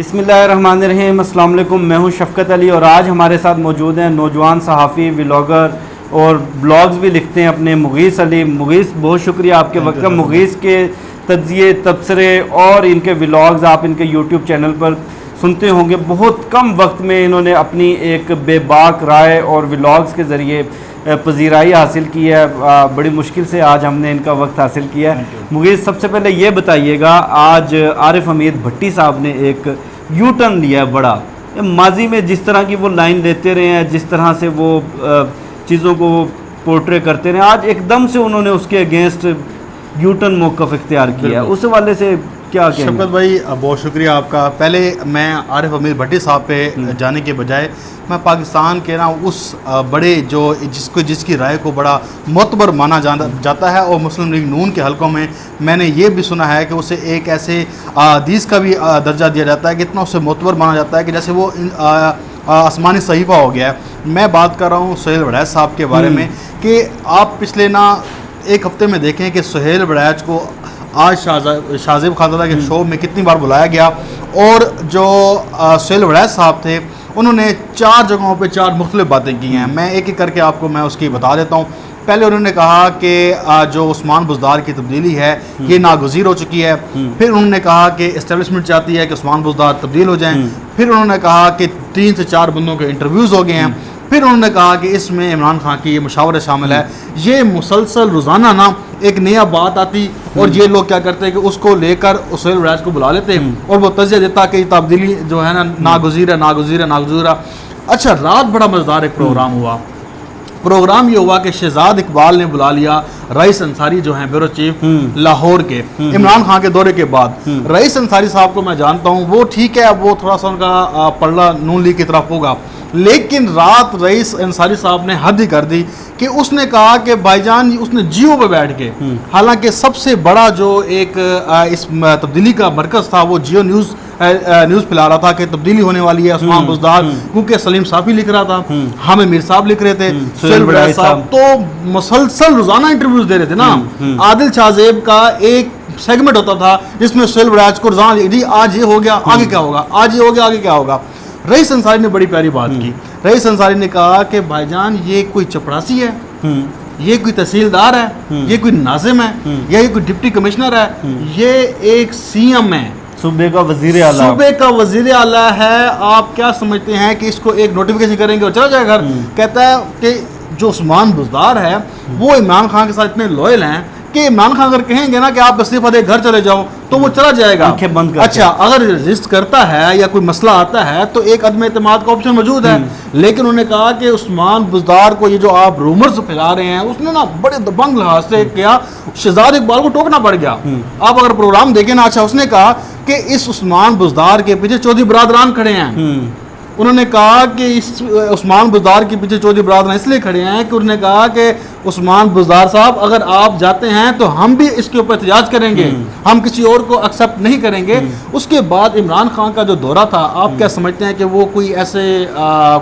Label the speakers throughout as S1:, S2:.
S1: بسم اللہ الرحمن الرحیم. السلام علیکم. میں ہوں شفقت علی اور آج ہمارے ساتھ موجود ہیں نوجوان صحافی ولاگر اور بلاگز بھی لکھتے ہیں اپنے مغیث علی. مغیث بہت شکریہ آپ کے وقت کا. مغیث کے تجزیے تبصرے اور ان کے ولاگز آپ ان کے یوٹیوب چینل پر سنتے ہوں گے. بہت کم وقت میں انہوں نے اپنی ایک بے باک رائے اور ولاگز کے ذریعے پذیرائی حاصل کی ہے. بڑی مشکل سے آج ہم نے ان کا وقت حاصل کیا ہے. مغیث سب سے پہلے یہ بتائیے گا, آج عارف حمید بھٹی صاحب نے ایک یو ٹرن لیا ہے بڑا. ماضی میں جس طرح کی وہ لائن لیتے رہے ہیں, جس طرح سے وہ چیزوں کو پورٹرے کرتے رہے, آج ایک دم سے انہوں نے اس کے اگینسٹ یو ٹرن موقف اختیار کیا ہے. اس حوالے سے کیا کہیں گے؟
S2: شفقت بھائی بہت شکریہ آپ کا. پہلے میں عارف حمید بھٹی صاحب پہ جانے کے بجائے میں پاکستان کے اس بڑے جو جس کی رائے کو بڑا معتبر مانا جاتا ہے اور مسلم لیگ نون کے حلقوں میں نے یہ بھی سنا ہے کہ اسے ایک ایسے حدیث کا بھی درجہ دیا جاتا ہے کہ اتنا اسے معتبر مانا جاتا ہے کہ جیسے وہ آسمانی صحیفہ ہو گیا ہے. میں بات کر رہا ہوں سہیل وڑیچ صاحب کے بارے میں کہ آپ پچھلے ایک ہفتے میں دیکھیں کہ سہیل وڑیچ کو آج شاہ زیب خانزادہ کے شو میں کتنی بار بلایا گیا, اور جو سہیل وڑیچ صاحب تھے انہوں نے 4 جگہوں پہ 4 مختلف باتیں کی ہیں. میں ایک ایک کر کے آپ کو میں اس کی بتا دیتا ہوں. پہلے انہوں نے کہا کہ جو عثمان بزدار کی تبدیلی ہے یہ ناگزیر ہو چکی ہے. پھر انہوں نے کہا کہ اسٹیبلشمنٹ چاہتی ہے کہ عثمان بزدار تبدیل ہو جائیں. پھر انہوں نے کہا کہ 3 سے 4 بندوں کے انٹرویوز ہو گئے ہیں. پھر انہوں نے کہا کہ اس میں عمران خان کی یہ مشاورے شامل ہے. یہ مسلسل روزانہ ایک نیا بات آتی اور یہ لوگ کیا کرتے کہ اس کو لے کر سہیل وڑیچ کو بلا لیتے اور وہ تجزیہ دیتا کہ یہ تبدیلی جو ہے ناگزیر ہے. اچھا, رات بڑا مزیدار ایک پروگرام ہوا. پروگرام یہ ہوا کہ شہزاد اقبال نے بلا لیا رئیس انصاری جو ہیں بیورو چیف لاہور کے, عمران خان کے دورے کے بعد. رئیس انصاری صاحب کو میں جانتا ہوں, وہ ٹھیک ہے وہ تھوڑا سا ان کا پلڑا نون لیگ کی طرف ہوگا, لیکن رات رئیس انصاری صاحب نے حد ہی کر دی کہ اس نے کہا کہ بھائی جان اس نے جیو پہ بیٹھ کے, حالانکہ سب سے بڑا جو ایک اس تبدیلی کا مرکز تھا وہ جیو نیوز پھیلا رہا تھا کہ تبدیلی ہونے والی ہے عثمان بزدار, کیونکہ سلیم صافی لکھ رہا تھا, حامد میر صاحب لکھ رہے تھے, سہیل وڑیچ صاحب تو مسلسل روزانہ انٹرویوز دے رہے تھے نا. عادل شاہ زیب کا ایک سیگمنٹ ہوتا تھا جس میں سہیل وڑیچ کو روزانہ جی آج یہ ہو گیا آگے کیا ہوگا, آج یہ ہو گیا آگے کیا ہوگا. رئیس انصاری نے بڑی پیاری بات کی. رئیس انصاری نے کہا کہ بھائی جان یہ کوئی چپڑاسی ہے, یہ کوئی تحصیلدار ہے, یہ کوئی ناظم ہے, یا یہ کوئی ڈپٹی کمشنر ہے, یہ ایک سی ایم ہے,
S1: صوبے کا وزیر اعلیٰ,
S2: صوبے کا وزیر اعلیٰ ہے. آپ کیا سمجھتے ہیں کہ اس کو ایک نوٹیفیکیشن کریں گے اور چلا جائے گھر؟ کہتا ہے کہ جو عثمان بزدار ہے وہ عمران خان کے ساتھ اتنے لوئل ہیں کہ عمران خان اگر کہیں گے نا کہ آپ استعفیٰ دے گھر چلے جاؤ تو وہ چلا جائے گا. اچھا, اگر رجسٹ کرتا ہے یا کوئی مسئلہ آتا ہے تو ایک عدم اعتماد کا آپشن موجود ہے. لیکن انہوں نے کہا کہ عثمان بزدار کو یہ جو آپ رومرز پھیلا رہے ہیں اس نے بڑے دبنگ لحاظ سے کیا, شہزاد اقبال کو ٹوکنا پڑ گیا. آپ اگر پروگرام دیکھیں نا, اچھا اس نے کہا کہ اس عثمان بزدار کے پیچھے چودھری برادران کھڑے ہیں. انہوں نے کہا کہ اس عثمان بزدار کے پیچھے چودھری برادران اس لیے کھڑے ہیں کہ انہوں نے کہا کہ عثمان بزدار صاحب اگر آپ جاتے ہیں تو ہم بھی اس کے اوپر احتجاج کریں گے, ہم کسی اور کو ایکسیپٹ نہیں کریں گے. اس کے بعد عمران خان کا جو دورہ تھا, آپ کیا سمجھتے ہیں کہ وہ کوئی ایسے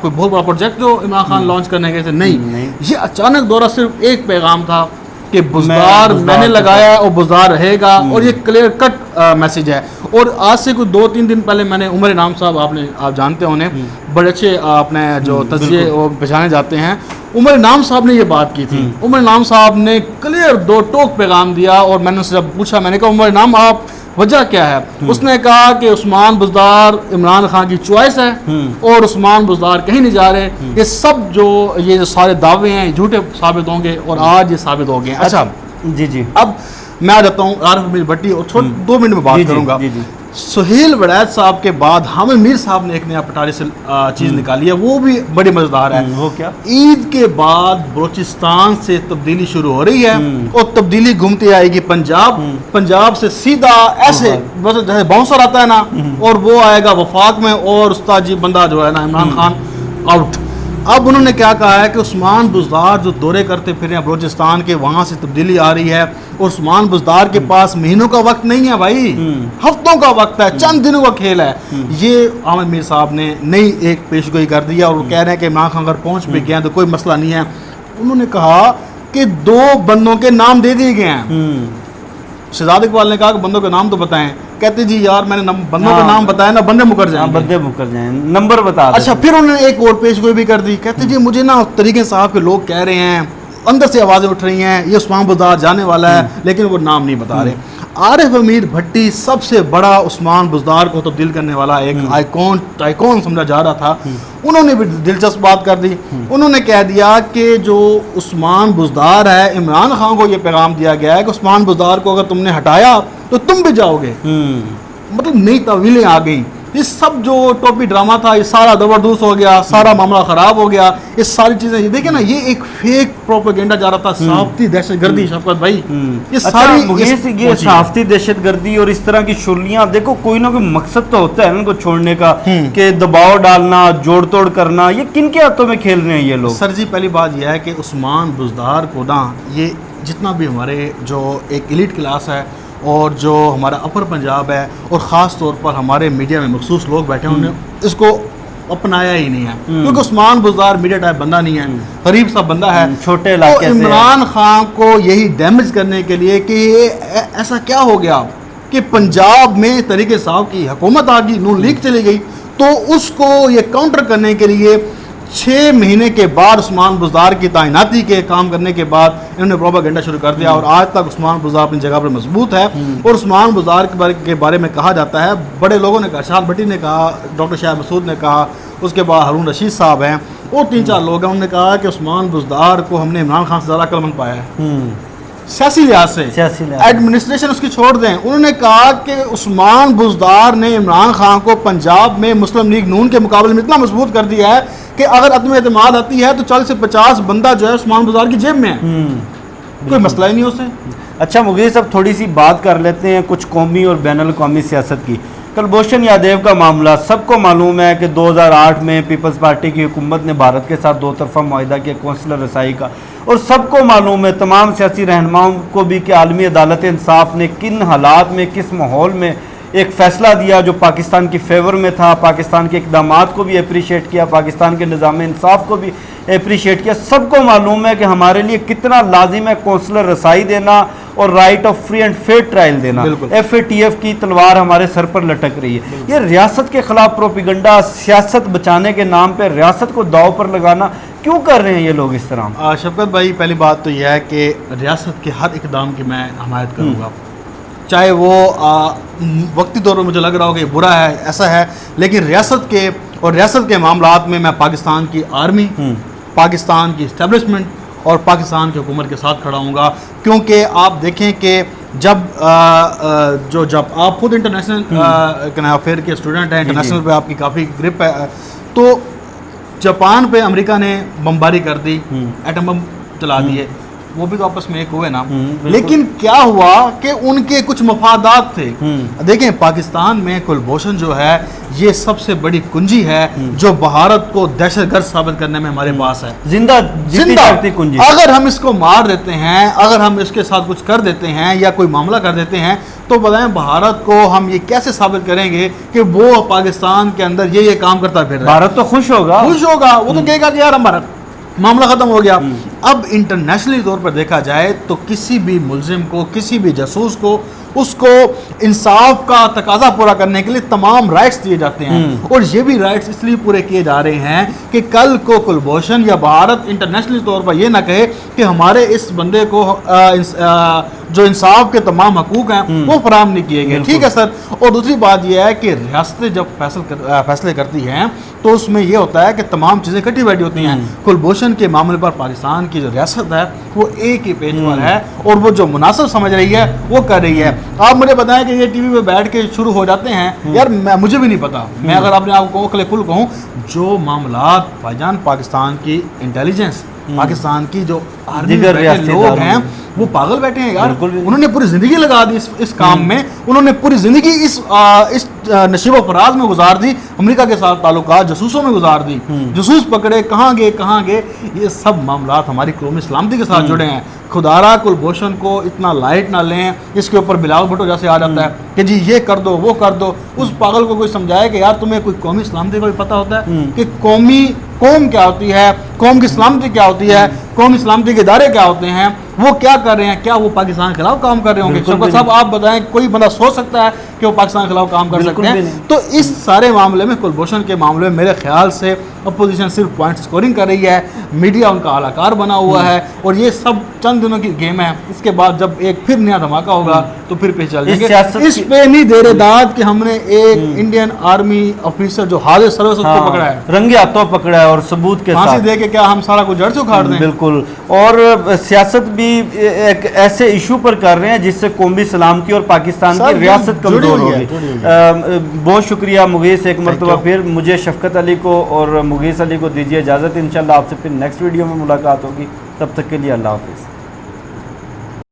S2: کوئی بہت بڑا پروجیکٹ جو عمران خان لانچ کرنے گئے تھے؟ نہیں, یہ اچانک دورہ صرف ایک پیغام تھا کہ بزدار میں نے لگایا اور بزدار رہے گا, اور یہ کلیئر کٹ میسیج ہے. اور آج سے کوئی 2-3 دن پہلے میں نے عمر انعام صاحب, آپ جانتے ہیں انہیں, بڑے اچھے اپنے جو تجزیے وہ پہچانے جاتے ہیں, عمر انعام صاحب نے یہ بات کی تھی. عمر انعام صاحب نے کلیئر 2 ٹوک پیغام دیا, اور میں نے ان سے جب پوچھا, میں نے کہا عمر انعام آپ وجہ کیا ہے؟ اس نے کہا کہ عثمان بزدار عمران خان کی چوائس ہے اور عثمان بزدار کہیں نہیں جا رہے. یہ سب جو سارے دعوے ہیں جھوٹے ثابت ہوں گے, اور آج یہ ثابت ہو گئے. اچھا
S1: جی, اب
S2: میں آ جاتا ہوں عارف حمید بھٹی, اور 2 منٹ میں بات کروں گا. سہیل وڑیچ صاحب کے بعد حامد میر صاحب نے ایک نیا پٹاری سے چیز نکالی ہے, وہ بھی بڑی مزیدار ہے.
S1: وہ کیا؟
S2: عید کے بعد بلوچستان سے تبدیلی شروع ہو رہی ہے, اور تبدیلی گھومتی آئے گی پنجاب سے سیدھا ایسے جیسے باؤنسر آتا ہے نا, اور وہ آئے گا وفاق میں, اور استاد جی بندہ جو ہے نا عمران خان آؤٹ. اب انہوں نے کیا کہا ہے کہ عثمان بزدار جو دورے کرتے پھر ہیں بلوچستان کے, وہاں سے تبدیلی آ رہی ہے, اور عثمان بزدار کے پاس مہینوں کا وقت نہیں ہے بھائی, ہفتوں کا وقت ہے, چند دنوں کا کھیل ہے. یہ حامد میر صاحب نے نئی ایک پیشگوئی کر دیا, اور وہ کہہ رہے ہیں کہ عمران خان اگر پہنچ بھی گئے ہیں تو کوئی مسئلہ نہیں ہے. انہوں نے کہا کہ 2 بندوں کے نام دے دیے گئے ہیں. شہزاد اقبال نے کہا کہ بندوں کے نام تو بتائیں, کہتے جی یار میں نے بندوں کا نام بتایا نا بندے مکر جائیں،
S1: بندے مکر جائیں، نمبر بتا
S2: اچھا پھر انہوں نے ایک اور پیش گوئی بھی کر دی، کہتے جی مجھے نا طریقے صاحب کے لوگ کہہ رہے ہیں، اندر سے آوازیں اٹھ رہی ہیں یہ عثمان بزدار جانے والا ہے، لیکن وہ نام نہیں بتا رہے۔ عارف امیر بھٹی سب سے بڑا عثمان بزدار کو تبدیل کرنے والا ایک آئیکون سمجھا جا رہا تھا، انہوں نے بھی دلچسپ بات کر دی، انہوں نے کہہ دیا کہ جو عثمان بزدار ہے، عمران خان کو یہ پیغام دیا گیا ہے کہ عثمان بزدار کو اگر تم نے ہٹایا تو تم بھی جاؤ گے۔ مطلب نئی تعویلیں آ گئیں، یہ سب جو ٹوپی ڈرامہ تھا یہ سارا زبردست ہو گیا، سارا معاملہ خراب ہو گیا، یہ ساری چیزیں یہ دیکھیں نا، یہ ایک فیک پروپیگنڈا جا رہا تھا، صحافتی دہشت گردی شفقت بھائی، یہ ساری
S1: یہ صحافتی دہشت گردی اور اس طرح کی شرلیاں، دیکھو کوئی نہ کوئی مقصد تو ہوتا ہے ان کو چھوڑنے کا، کہ دباؤ ڈالنا، جوڑ توڑ کرنا، یہ کن کے ہاتھوں میں کھیل رہے ہیں یہ لوگ؟
S2: سر جی پہلی بات یہ ہے کہ عثمان بزدار کو نا، یہ جتنا بھی ہمارے جو ایک ایلیٹ کلاس ہے اور جو ہمارا اپر پنجاب ہے اور خاص طور پر ہمارے میڈیا میں مخصوص لوگ بیٹھے ہیں، انہوں نے اس کو اپنایا ہی نہیں ہے، کیونکہ عثمان بزدار میڈیا ٹائپ بندہ نہیں ہے، غریب سا بندہ ہے،
S1: چھوٹے علاقے سے۔
S2: عمران خان کو یہی ڈیمیج کرنے کے لیے کہ ایسا کیا ہو گیا کہ پنجاب میں طریقے صاحب کی حکومت آ گئی، نون لیگ چلی گئی، تو اس کو یہ کاؤنٹر کرنے کے لیے 6 مہینے کے بعد عثمان بزدار کی تعیناتی کے کام کرنے کے بعد انہوں نے پروپیگنڈا شروع کر دیا، اور آج تک عثمان بزدار اپنی جگہ پر مضبوط ہے۔ اور عثمان بزدار کے بارے میں کہا جاتا ہے، بڑے لوگوں نے کہا، شاہد بھٹی نے کہا، ڈاکٹر شاہد مسعود نے کہا، اس کے بعد ہارون رشید صاحب ہیں اور 3-4 لوگ ہیں، انہوں نے کہا کہ عثمان بزدار کو ہم نے عمران خان سے زیادہ عقل مند پایا ہے سیاسی لحاظ سے، ایڈمنسٹریشن اس کی چھوڑ دیں۔ انہوں نے کہا کہ عثمان بزدار نے عمران خان کو پنجاب میں مسلم لیگ نون کے مقابلے میں اتنا مضبوط کر دیا ہے کہ اگر عدم اعتماد آتی ہے تو 40 سے 50 بندہ جو ہے عثمان بزدار کی جیب میں ہے، کوئی مسئلہ ہی نہیں اسے۔
S1: اچھا مغیث، اب تھوڑی سی بات کر لیتے ہیں کچھ قومی اور بین الاقوامی سیاست کی۔ کلبھوشن یادیو کا معاملہ سب کو معلوم ہے کہ 2008 میں پیپلز پارٹی کی حکومت نے بھارت کے ساتھ 2 طرفہ معاہدہ کیا کونسلر رسائی کا، اور سب کو معلوم ہے، تمام سیاسی رہنماؤں کو بھی، کہ عالمی عدالت انصاف نے کن حالات میں، کس ماحول میں ایک فیصلہ دیا جو پاکستان کی فیور میں تھا، پاکستان کے اقدامات کو بھی اپریشیٹ کیا، پاکستان کے نظام انصاف کو بھی اپریشیٹ کیا۔ سب کو معلوم ہے کہ ہمارے لیے کتنا لازم ہے کونسلر رسائی دینا اور right of free and fair trial دینا۔ FATF کی تلوار ہمارے سر پر لٹک رہی ہے۔ یہ ریاست کے خلاف پروپیگنڈا، سیاست بچانے کے نام پہ ریاست کو داؤ پر لگانا کیوں کر رہے ہیں یہ لوگ اس طرح؟
S2: شفقت بھائی پہلی بات تو یہ ہے کہ ریاست کے ہر اقدام کی میں حمایت کروں گا، چاہے وہ وقتی طور پر مجھے لگ رہا ہو کہ یہ برا ہے، ایسا ہے، لیکن ریاست کے اور ریاست کے معاملات میں پاکستان کی آرمی، پاکستان کی اسٹیبلشمنٹ اور پاکستان کی حکومت کے ساتھ کھڑا ہوں گا، کیونکہ آپ دیکھیں کہ جب آپ خود انٹرنیشنل افیئر کے اسٹوڈنٹ ہیں، انٹرنیشنل پہ آپ کی کافی گرپ ہے، تو جاپان پہ امریکہ نے بمباری کر دی، ایٹم بم چلا دیے، وہ بھی تو آپس میں ایک ہوئے نا، لیکن کیا ہوا کہ ان کے کچھ مفادات تھے۔ دیکھیں پاکستان میں کلبھوشن جو ہے یہ سب سے بڑی کنجی ہے جو بھارت کو دہشت گرد ثابت کرنے میں ہمارے پاس ہے، زندہ کنجی۔ اگر ہم اس کو مار دیتے ہیں، اگر ہم اس کے ساتھ کچھ کر دیتے ہیں یا کوئی معاملہ کر دیتے ہیں، تو بتائیں بھارت کو ہم یہ کیسے ثابت کریں گے کہ وہ پاکستان کے اندر یہ کام کرتا پھر رہا ہے؟
S1: بھارت تو خوش ہوگا،
S2: وہ تو کہے گا کہ یار ہمارا معاملہ ختم ہو گیا۔ اب انٹرنیشنلی طور پر دیکھا جائے تو کسی بھی ملزم کو، کسی بھی جاسوس کو، اس کو انصاف کا تقاضا پورا کرنے کے لیے تمام رائٹس دیے جاتے ہیں، اور یہ بھی رائٹس اس لیے پورے کیے جا رہے ہیں کہ کل کو کلبھوشن یا بھارت انٹرنیشنلی طور پر یہ نہ کہے کہ ہمارے اس بندے کو جو انصاف کے تمام حقوق ہیں وہ فراہم نہیں کیے گئے۔ ٹھیک ہے سر۔ اور دوسری بات یہ ہے کہ ریاستیں جب فیصلے کرتی ہیں تو اس میں یہ ہوتا ہے کہ تمام چیزیں کٹی بیٹھی ہوتی ہیں۔ کلبھوشن کے معاملے پر پاکستان کی جو ریاست ہے وہ ایک ہی پیج پر ہے، اور وہ جو مناسب سمجھ رہی ہے وہ کر رہی ہے۔ آپ مجھے بتائیں کہ یہ ٹی وی پہ بیٹھ کے شروع ہو جاتے ہیں، یار مجھے بھی نہیں پتا، میں اگر اپنے آپ کو کھلے کھل کہوں، جو معاملات بھائی جان پاکستان کی انٹیلیجنس، پاکستان کی جو آرمی لوگ ہیں وہ پاگل بیٹھے ہیں یار، انہوں نے پوری زندگی لگا دی اس کام میں، انہوں نے پوری زندگی اس نشیب و فراز میں گزار دی، امریکہ کے ساتھ تعلقات جاسوسوں میں گزار دی، جاسوس پکڑے، کہاں گئے، یہ سب معاملات ہماری قومی سلامتی کے ساتھ جڑے ہیں۔ خدارا کلبھوشن کو اتنا لائٹ نہ لیں، اس کے اوپر بلاول بھٹو جیسے آ جاتا ہے کہ جی یہ کر دو وہ کر دو، اس پاگل کو کوئی سمجھائے کہ یار تمہیں کوئی قومی سلامتی کا بھی پتہ ہوتا ہے کہ قوم کیا ہوتی ہے، قوم کی سلامتی کیا ہوتی ہے، قومی سلامتی کے ادارے کیا ہوتے ہیں، وہ کیا کر رہے ہیں, کیا وہ پاکستان کے خلاف کام کر رہے ہوں گے؟ شوکت صاحب آپ بتائیں, کوئی بندہ سوچ سکتا ہے کہ وہ پاکستان کے خلاف کام کر سکتے ہیں؟ تو اس سارے معاملے میں, کلبھوشن کے معاملے میں میرے خیال سے اپوزیشن صرف پوائنٹ سکورنگ کر رہی ہے, میڈیا ان کا اعلی کار بنا ہوا ہے, اور یہ سب چند دنوں کی گیم ہے. اس کے بعد جب ایک پھر نیا دھماکہ ہوگا تو پھر پیچھے چل جائیں گے. اس پہ نہیں دے رہے داد کہ ہم نے ایک انڈین آرمی آفیسر جو حاضر سروس اس کو پکڑا ہے,
S1: رنگے ہاتھوں پکڑا ہے اور ثبوت کے ساتھ,
S2: پھانسی دے کے کیا ہم سارا کچھ جڑ سے اکھاڑ دیں؟
S1: بالکل. اور سیاست بھی ایک ایسے ایشو پر کر رہے ہیں جس سے قومی سلامتی اور پاکستان کی ریاست کمزور ہوگی. بہت شکریہ مغیث, ایک مرتبہ پھر مجھے شفقت علی کو اور مغیث علی کو دیجیے اجازت. انشاءاللہ آپ سے پھر نیکسٹ ویڈیو میں ملاقات ہوگی. تب تک کے لیے اللہ حافظ.